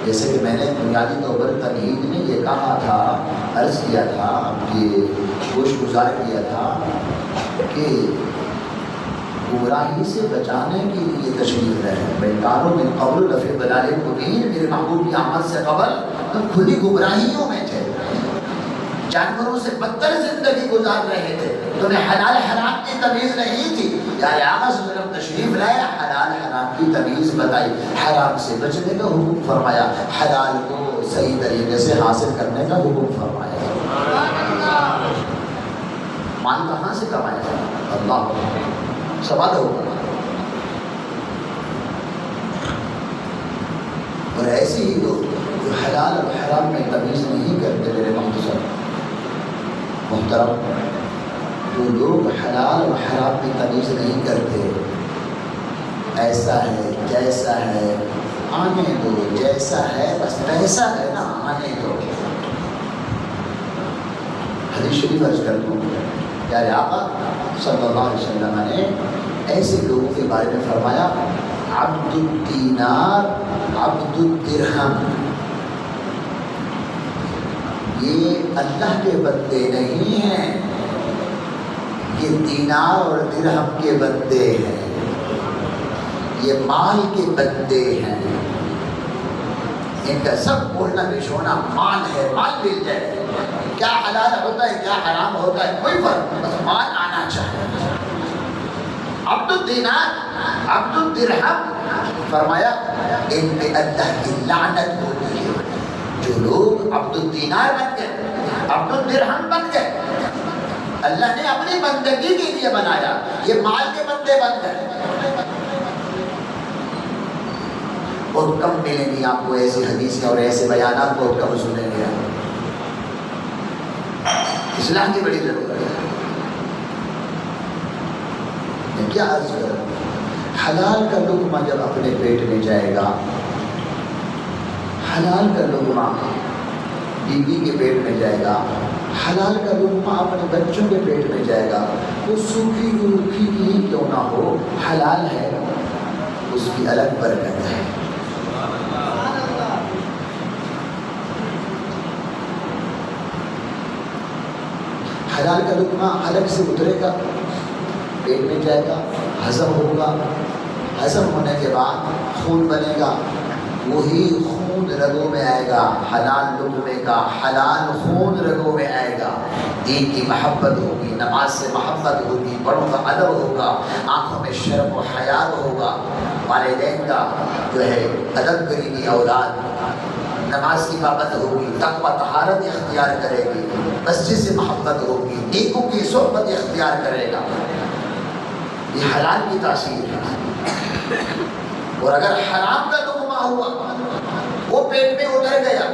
جیسے کہ میں نے بنیادی طور پر تمہید میں یہ کہا تھا، عرض کیا تھا، کہ گوش گزار کیا تھا کہ گمراہی سے بچانے کے لیے تشریف رہے، بھائی کاروں میں قبل لفظ ضلال مبین، میرے محبوب کی آمد سے قبل تم کھلی گمراہیوں میں تھے، جانوروں سے بدتر زندگی گزار رہے تھے، تمہیں حلال حرام کی تمیز نہیں تھی، یعنی آقا صلی اللہ علیہ وسلم تشریف لائے، حلال حرام کی تمیز بتائی، حرام سے بچنے کا حکم فرمایا، حلال کو صحیح طریقے سے حاصل کرنے کا حکم فرمایا۔ مال کہاں سے کمایا جائے؟ اللہ سوال ہوگا۔ اور ایسے ہی لوگ جو حلال اور حرام میں تمیز نہیں کرتے، میرے محترم، جو لوگ حلال اور حرام میں تمیز نہیں کرتے، ایسا ہے جیسا ہے آنے دو، جیسا ہے بس پیسہ ہے نا آنے دو۔ حدیث شریف عرض کر دوں، پیارے آقا صلی اللہ علیہ وسلم نے ایسے لوگوں کے بارے میں فرمایا، عبد الدینار عبد الدرہم، یہ اللہ کے بندے نہیں ہیں، یہ دینار اور درہم کے بندے ہیں، یہ مال کے بندے ہیں، ان کا سب بولنا بشونا مال ہے، مال مل جائے، کیا حلال ہوتا ہے کیا حرام ہوتا ہے کوئی فرق نہیں، بس مال آنا چاہیے۔ عبد الدینار عبد الدرہم، فرمایا ان پہ اللہ کی لعنت ہوتی ہے۔ جو لوگ عبد الدینار بن گئے، عبد الدرہم بن گئے، اللہ نے اپنی بندگی کے لیے بنایا، یہ مال کے بندے بن گئے۔ بہت کم ملیں گی آپ کو ایسی حدیثیں اور ایسے بیانات، بہت کم سنیں گے۔ اسلام کی بڑی ضرورت ہے۔ میں کیا عرض کروں، حلال کا لقمہ جب اپنے پیٹ میں جائے گا، حلال کا لقمہ بیوی کے پیٹ میں جائے گا، حلال کا لقمہ اپنے بچوں کے پیٹ میں جائے گا، وہ سوکھی روکھی ہی کیوں نہ ہو، حلال ہے، اس کی الگ برکت ہے۔ حلال کا لقمہ الگ سے اترے گا، پیٹ میں جائے گا، ہضم ہوگا، ہضم ہونے کے بعد خون بنے گا، وہی خون رگوں میں آئے گا، حلال لقمے کا حلال خون رگوں میں آئے گا، دین کی محبت ہوگی، نماز سے محبت ہوگی، بڑوں کا ادب ہوگا، آنکھوں میں شرم و حیا ہوگا، والدین کا جو ہے ادب کریگی اولاد، نماز کی پابند ہوگی، تقویٰ طہارت اختیار کرے گی، مسجد سے محبت ہوگی، نیکوں کی صحبت اختیار کرے گا، یہ حلال کی تاثیر ہے۔ اور اگر حرام کا لقمہ ہوا، وہ پیٹ میں اتر گیا،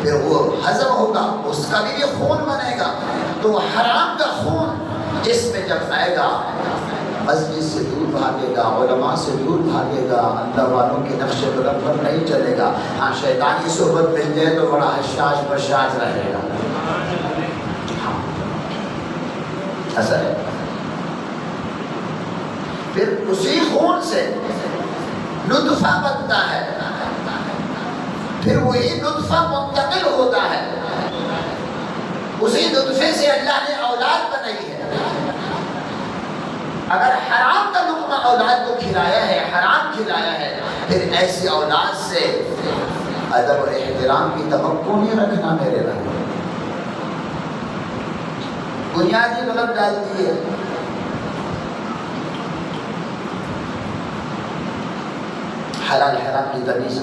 پھر وہ ہضم ہوگا، اس کا بھی خون بنے گا، تو حرام کا خون جسم میں جب آئے گا، مسجد سے دور بھاگے گا، علماء سے دور بھاگے گا، اللہ والوں کے نقش قدم پر نہیں چلے گا، ہاں شیطانی صحبت مل جائے تو بڑا حشاش بشاش رہے گا، ہاں اثر ہے۔ پھر اسی خون سے نطفہ بنتا ہے، پھر وہی نطفہ منتقل ہوتا ہے، اسی نطفے سے اللہ نے اولاد بنائی ہے۔ اگر حرام کا لقمہ اولاد کو کھلایا ہے، حرام کھلایا ہے، پھر ایسی اولاد سے ادب اور احترام کی توقع نہیں رکھنا میرے بھائی، بنیادی غلط ڈال دی ہے۔ حلال حرام کی تمیز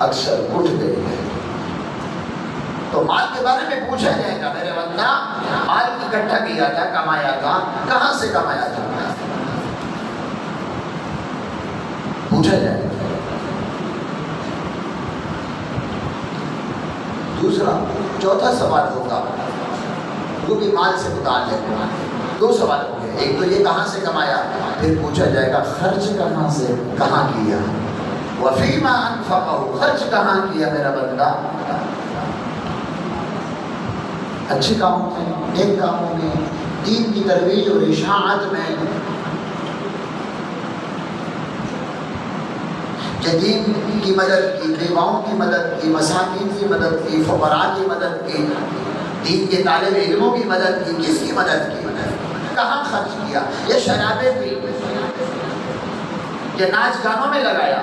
اکثر اٹھ گئی ہے۔ تو مال کے بارے میں پوچھا جائے گا، میرے بندہ مال اکٹھا کیا تھا، کمایا تھا، کہاں سے کمایا تھا، پوچھا جائے گا۔ دوسرا چوتھا سوال ہوگا وہ بھی مال سے متعلق ہے، دو سوال ہوں گے، ایک تو یہ کہاں سے کمایا، پھر پوچھا جائے گا خرچ کہاں سے کہاں کیا، وفیما انفقہ، خرچ کہاں کیا میرا بندہ، اچھے کاموں میں، نیک کاموں میں، دین کی ترویج اور اشاعت میں، یتیم کی مدد کی، بیواؤں کی مدد کی، مساکین کی مدد کی، فقراء کی مدد کی، دین کے طالب علموں کی مدد کی، کس کی مدد کی، کہاں خرچ کیا، یہ شرابیں پی، یہ ناچ گانوں میں لگایا،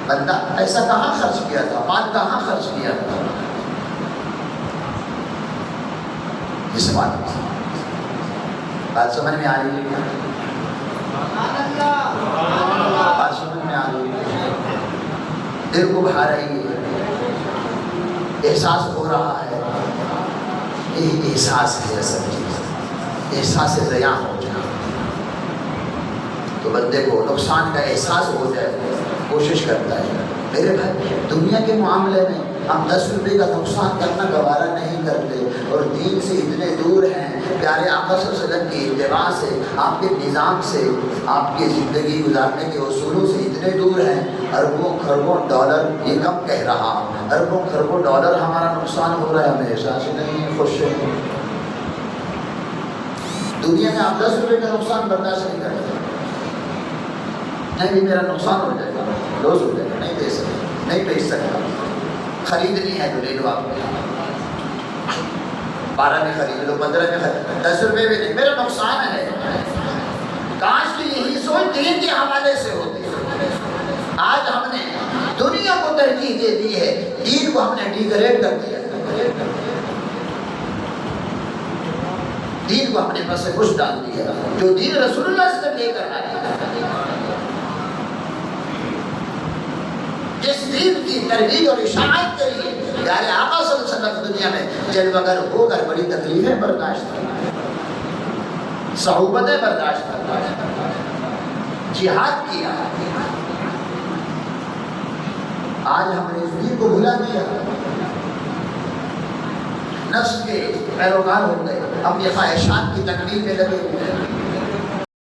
بندہ ایسا کہاں خرچ کیا تھا، مال کہاں خرچ کیا تھا، اس بات سمجھ میں آ رہی ہے، بات سمجھ میں آ رہی ہے، دل کو بھا رہی ہے، احساس ہو رہا ہے، یہی احساس ہے اصل چیز، احساس ضیاع ہو جائے تو بندے کو نقصان کا احساس ہو جائے، کوشش کرتا ہے۔ میرے بھائی دنیا کے معاملے میں ہم 10 روپے کا نقصان کرنا گوارا نہیں کرتے، اور دین سے اتنے دور ہیں، پیارے آقا صلی اللہ علیہ وسلم کی اتباع سے، آپ کے نظام سے، آپ کی زندگی گزارنے کے اصولوں سے اتنے دور ہیں، اربوں خربوں ڈالر، یہ کم کہہ رہا، اربوں خربوں ڈالر ہمارا نقصان ہو رہا ہے، ہمیں احساس نہیں ہے، خوش ہیں۔ دنیا میں آپ 10 روپے کا نقصان برداشت نہیں کرتے، نہیں بھی میرا نقصان ہو جائے گا، لوز ہو جائے گا، نہیں دے سکتا، نہیں بیچ سکتا، خریدنی ہے تو لے لو، آپ 12 میں خرید لو، 15 میں خرید لو، 10 روپے میں نہیں، میرا نقصان ہے۔ کاش کی یہی سوچ دین کے حوالے سے ہوتی ہے۔ آج ہم نے دنیا کو ترجیح دے دی ہے، دین کو ہم نے ڈیگریڈ کر دیا، دین کو ہم نے بس کچھ ڈال دیا، جو دین رسول اللہ سے لے کر آئے، جس دین کی ترویج اور اشاعت کے لیے پیارے آقا صلی اللہ علیہ وسلم دنیا میں جلوہ گر ہو کر بڑی تکلیفیں برداشت کی، صعوبتیں برداشت کی، جہاد کیا، آج ہم نے اس دین کو بھلا دیا، نفس کے پیروکار ہو گئے، اپنی خواہشات کی تکمیل میں لگے ہوئے ہیں۔